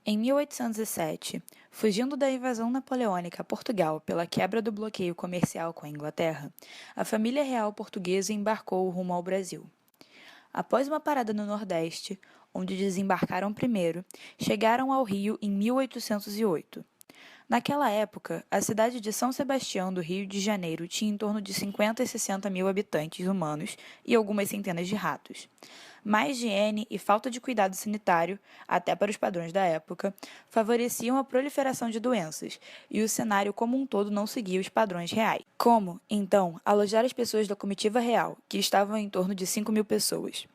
Em 1807, fugindo da invasão napoleônica a Portugal pela quebra do bloqueio comercial com a Inglaterra, a família real portuguesa embarcou rumo ao Brasil. Após uma parada no Nordeste, onde desembarcaram primeiro, chegaram ao Rio em 1808. Naquela época, a cidade de São Sebastião do Rio de Janeiro tinha em torno de 50 e 60 mil habitantes humanos e algumas centenas de ratos. Má higiene e falta de cuidado sanitário, até para os padrões da época, favoreciam a proliferação de doenças, e o cenário como um todo não seguia os padrões reais. Como, então, alojar as pessoas da comitiva real, que estavam em torno de 5 mil pessoas?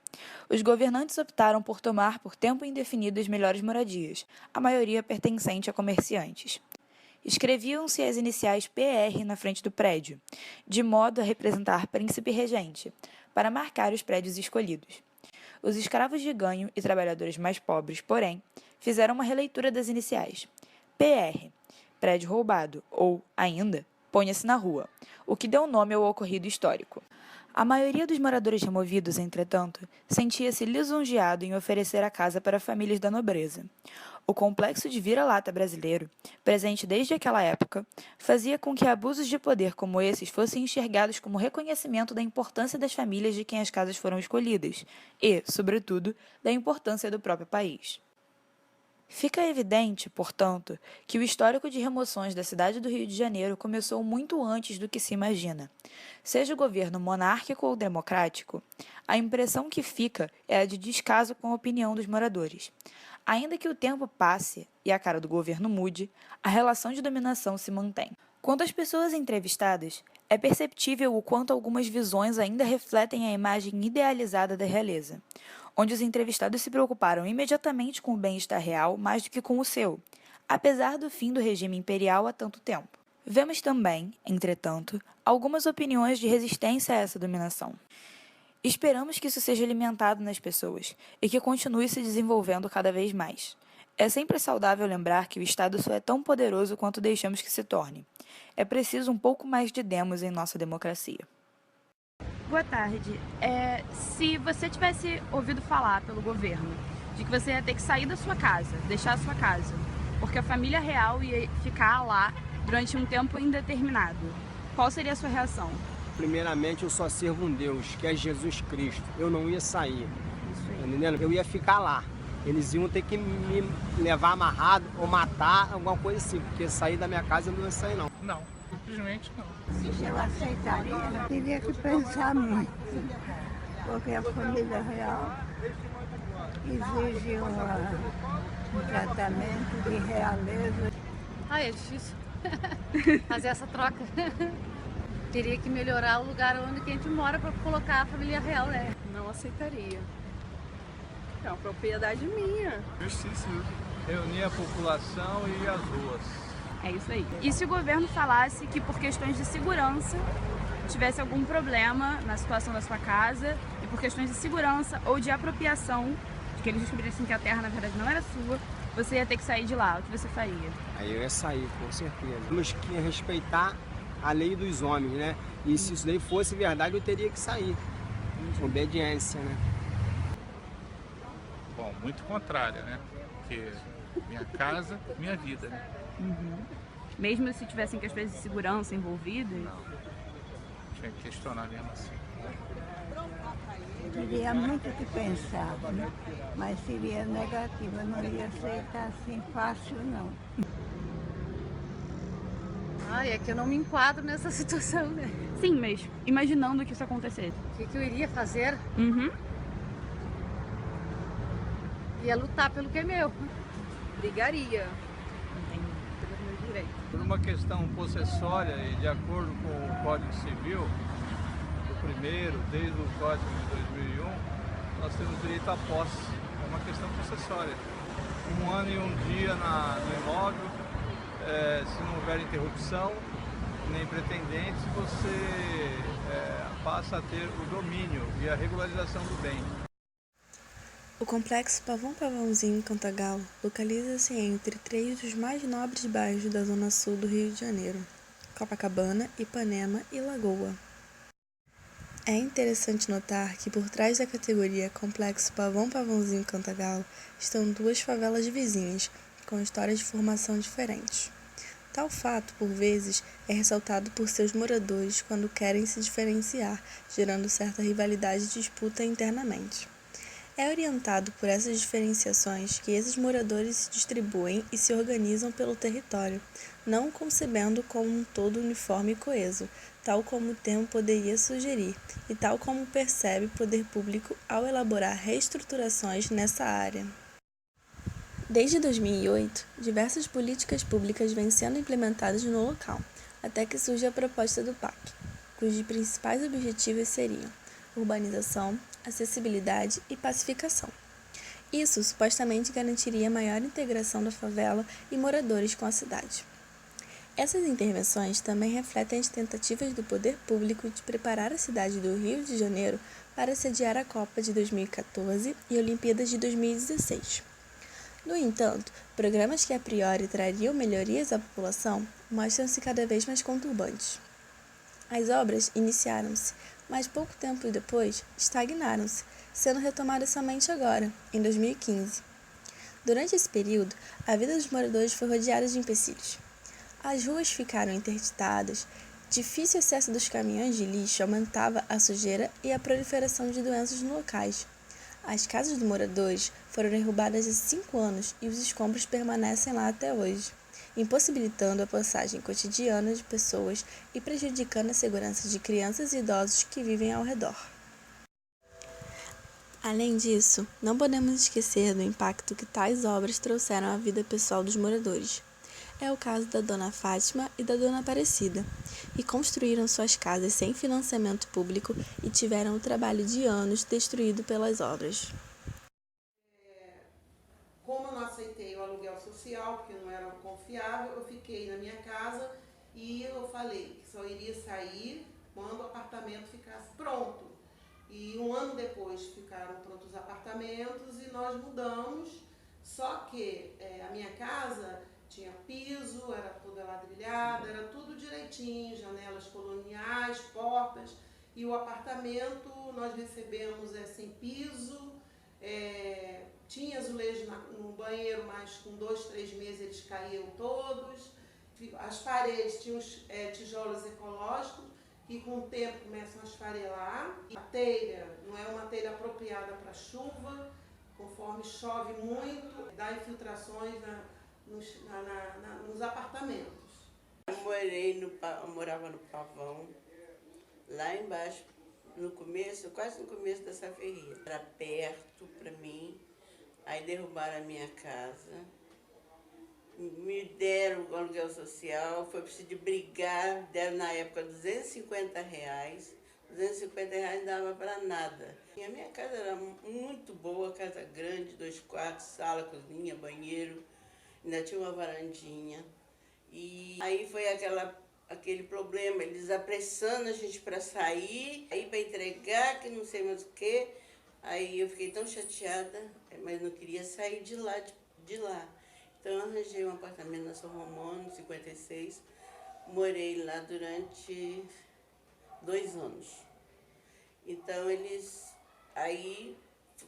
Os governantes optaram por tomar por tempo indefinido as melhores moradias, a maioria pertencente a comerciantes. Escreviam-se as iniciais PR na frente do prédio, de modo a representar príncipe regente, para marcar os prédios escolhidos. Os escravos de ganho e trabalhadores mais pobres, porém, fizeram uma releitura das iniciais. PR, prédio roubado, ou, ainda, ponha-se na rua, o que deu nome ao ocorrido histórico. A maioria dos moradores removidos, entretanto, sentia-se lisonjeado em oferecer a casa para famílias da nobreza. O complexo de vira-lata brasileiro, presente desde aquela época, fazia com que abusos de poder como esses fossem enxergados como reconhecimento da importância das famílias de quem as casas foram escolhidas e, sobretudo, da importância do próprio país. Fica evidente, portanto, que o histórico de remoções da cidade do Rio de Janeiro começou muito antes do que se imagina. Seja o governo monárquico ou democrático, a impressão que fica é a de descaso com a opinião dos moradores. Ainda que o tempo passe e a cara do governo mude, a relação de dominação se mantém. Quanto às pessoas entrevistadas, é perceptível o quanto algumas visões ainda refletem a imagem idealizada da realeza, onde os entrevistados se preocuparam imediatamente com o bem-estar real mais do que com o seu, apesar do fim do regime imperial há tanto tempo. Vemos também, entretanto, algumas opiniões de resistência a essa dominação. Esperamos que isso seja alimentado nas pessoas e que continue se desenvolvendo cada vez mais. É sempre saudável lembrar que o Estado só é tão poderoso quanto deixamos que se torne. É preciso um pouco mais de demos em nossa democracia. Boa tarde. Se você tivesse ouvido falar pelo governo de que você ia ter que sair da sua casa, deixar a sua casa, porque a família real ia ficar lá durante um tempo indeterminado, qual seria a sua reação? Primeiramente, eu só sirvo um Deus, que é Jesus Cristo. Eu não ia sair, tá entendendo? Eu ia ficar lá. Eles iam ter que me levar amarrado ou matar, alguma coisa assim, porque sair da minha casa eu não ia sair, não. Não, simplesmente não. Se eu aceitaria, eu teria que pensar muito, porque a família real exige um tratamento de realeza. É difícil fazer essa troca. Teria que melhorar o lugar onde a gente mora para colocar a família real, né? Não aceitaria. É uma propriedade minha. Justiça. Reunir a população e as ruas. É isso aí. E se o governo falasse que por questões de segurança tivesse algum problema na situação da sua casa e por questões de segurança ou de apropriação, de que eles descobrissem que a terra na verdade não era sua, você ia ter que sair de lá, o que você faria? Aí eu ia sair, com certeza. Temos que respeitar a lei dos homens, né? E se isso daí fosse verdade, eu teria que sair. Obediência, né? Bom, muito contrária, né? Porque minha casa, minha vida, né? Mesmo se tivessem questões de segurança envolvidas? Não. Tinha que questionar mesmo assim. Teria muito o que pensar, né? Mas seria negativa, não ia aceitar assim fácil, não. É que eu não me enquadro nessa situação, né? Sim, mas imaginando que isso acontecesse. O que eu iria fazer? Uhum. Ia lutar pelo que é meu. Brigaria. Pelos meus direitos. Por uma questão possessória e de acordo com o Código Civil, o primeiro, desde o Código de 2001, nós temos direito à posse. É uma questão possessória. 1 ano e 1 dia no imóvel, se não houver interrupção, nem pretendentes, você passa a ter o domínio e a regularização do bem. O complexo Pavão Pavãozinho Cantagalo localiza-se entre 3 dos mais nobres bairros da zona sul do Rio de Janeiro: Copacabana, Ipanema e Lagoa. É interessante notar que por trás da categoria Complexo Pavão Pavãozinho Cantagalo estão 2 favelas vizinhas, com histórias de formação diferentes. Tal fato, por vezes, é ressaltado por seus moradores quando querem se diferenciar, gerando certa rivalidade e disputa internamente. É orientado por essas diferenciações que esses moradores se distribuem e se organizam pelo território, não o concebendo como um todo uniforme e coeso, tal como o termo poderia sugerir, e tal como percebe o poder público ao elaborar reestruturações nessa área. Desde 2008, diversas políticas públicas vêm sendo implementadas no local, até que surge a proposta do PAC, cujos principais objetivos seriam urbanização, acessibilidade e pacificação. Isso supostamente garantiria maior integração da favela e moradores com a cidade. Essas intervenções também refletem as tentativas do poder público de preparar a cidade do Rio de Janeiro para sediar a Copa de 2014 e a Olimpíadas de 2016. No entanto, programas que a priori trariam melhorias à população mostram-se cada vez mais conturbantes. As obras iniciaram-se, mas pouco tempo depois estagnaram-se, sendo retomadas somente agora, em 2015. Durante esse período, a vida dos moradores foi rodeada de empecilhos. As ruas ficaram interditadas, difícil acesso dos caminhões de lixo aumentava a sujeira e a proliferação de doenças nos locais. As casas dos moradores foram derrubadas há 5 anos e os escombros permanecem lá até hoje, impossibilitando a passagem cotidiana de pessoas e prejudicando a segurança de crianças e idosos que vivem ao redor. Além disso, não podemos esquecer do impacto que tais obras trouxeram à vida pessoal dos moradores. É o caso da Dona Fátima e da Dona Aparecida, que construíram suas casas sem financiamento público e tiveram o trabalho de anos destruído pelas obras. Como eu não aceitei o aluguel social, porque não era confiável, eu fiquei na minha casa e eu falei que só iria sair quando o apartamento ficasse pronto. E 1 ano depois ficaram prontos os apartamentos e nós mudamos, só que a minha casa tinha piso, era toda ladrilhada, era tudo direitinho, janelas coloniais, portas, e o apartamento nós recebemos sem piso, tinha azulejo no banheiro, mas com 2, 3 meses eles caíam todos, as paredes tinham tijolos ecológicos, que com o tempo começam a esfarelar. A telha não é uma telha apropriada para chuva, conforme chove muito, dá infiltrações nos apartamentos. Eu morava no Pavão, lá embaixo, no começo, quase no começo dessa ferria. Era perto para mim, aí derrubaram a minha casa, me deram o aluguel social, foi preciso de brigar, deram na época R$250, R$250 não dava para nada. E a minha casa era muito boa, casa grande, 2 quartos, sala, cozinha, banheiro, ainda tinha uma varandinha. E aí foi aquele problema, eles apressando a gente para sair, aí para entregar, que não sei mais o quê. Aí eu fiquei tão chateada, mas não queria sair de lá. Então eu arranjei um apartamento na São Romão, no 56, morei lá durante 2 anos. Então aí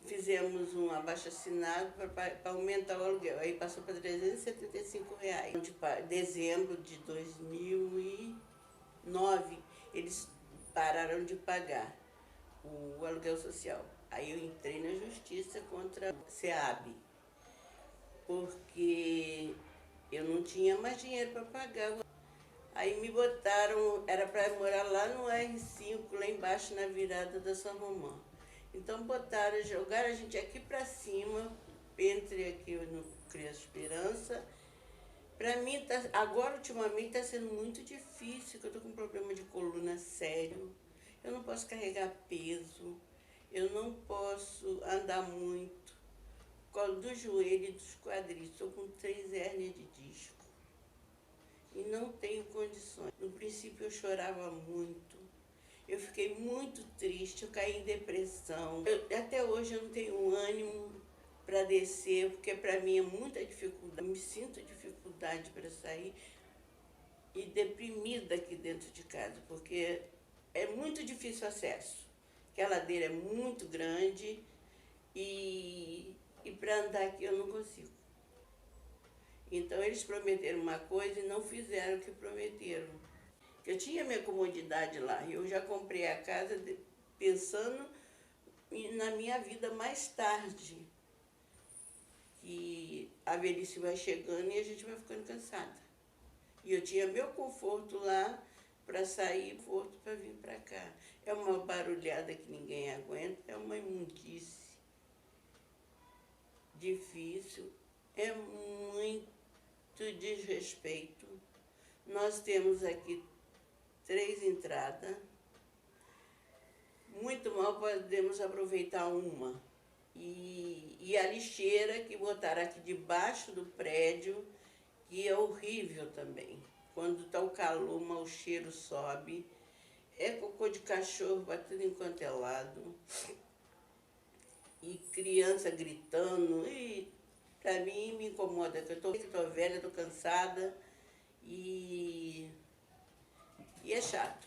fizemos um abaixo-assinado para aumentar o aluguel, aí passou para R$375. De dezembro de 2009, eles pararam de pagar o aluguel social. Aí eu entrei na justiça contra a SEAB, porque eu não tinha mais dinheiro para pagar. Aí me botaram, era para morar lá no R5, lá embaixo na virada da São Romão. Então jogaram a gente aqui para cima, entre aqui no Criança Esperança. Para mim, agora ultimamente está sendo muito difícil, porque eu estou com um problema de coluna sério. Eu não posso carregar peso, eu não posso andar muito. Por causa do joelho e dos quadris, estou com 3 hérnias de disco. E não tenho condições. No princípio eu chorava muito. Eu fiquei muito triste, eu caí em depressão. Até hoje eu não tenho ânimo para descer, porque para mim é muita dificuldade. Eu me sinto dificuldade para sair e deprimida aqui dentro de casa, porque é muito difícil o acesso. Porque a ladeira é muito grande e para andar aqui eu não consigo. Então eles prometeram uma coisa e não fizeram o que prometeram. Eu tinha minha comodidade lá, eu já comprei a casa pensando na minha vida mais tarde. Que a velhice vai chegando e a gente vai ficando cansada. E eu tinha meu conforto lá para sair, conforto para vir para cá. É uma barulhada que ninguém aguenta, é uma imundície difícil, é muito desrespeito. Nós temos aqui 3 entradas, muito mal podemos aproveitar uma. E a lixeira que botaram aqui debaixo do prédio, que é horrível também. Quando está o calor, o mau cheiro sobe, é cocô de cachorro batendo em quanto é lado, e criança gritando, e para mim me incomoda, que eu estou velha, estou cansada, e é chato.